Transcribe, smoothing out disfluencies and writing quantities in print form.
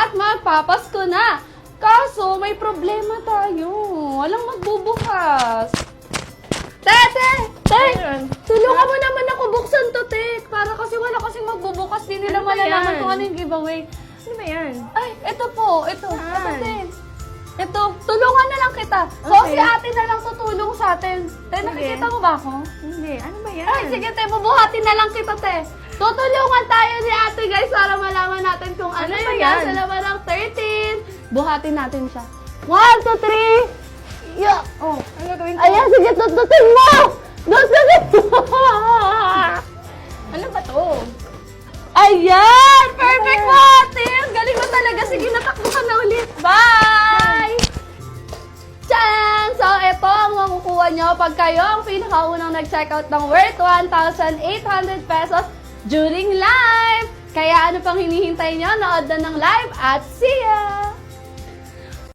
at magpapasko na. Kaso, may problema tayo. Walang magbubukas. Te! Tulungan mo naman ako buksan to, te. Para kasi wala kasing magbubukas. Di nila Ano ba malalaman yan? kung ano yung giveaway. Ano ba yan? Ay, ito po. Ito, Saan? te. Ito, tulungan na lang kita. So, Okay. si ate na lang tutulong sa atin. Te, Sige. nakikita mo ba ako? Hindi. Ano ba yan? Ay, sige, te. Bubuhatin na lang kita, te. Tutulungan tayo ni ate, guys, para malaman natin kung ano, Ano ba yung yan? nasa laman ng 13. Buhatin natin siya. 1, 2, 3. Yeah. Oh, ano gagawin ko? Ayan, sige, tututin mo! Tututin mo! Ano ba to? Ayan! Perfect mo, ate! Ang galing mo talaga. Sige, natakbo ka na ulit. Bye! Tiyang! So, ito ang makukuha nyo pag kayo ang pinakaunang nag-checkout ng worth 1,800 pesos during live. Kaya ano pang hinihintay nyo? Nood na ng live at see ya!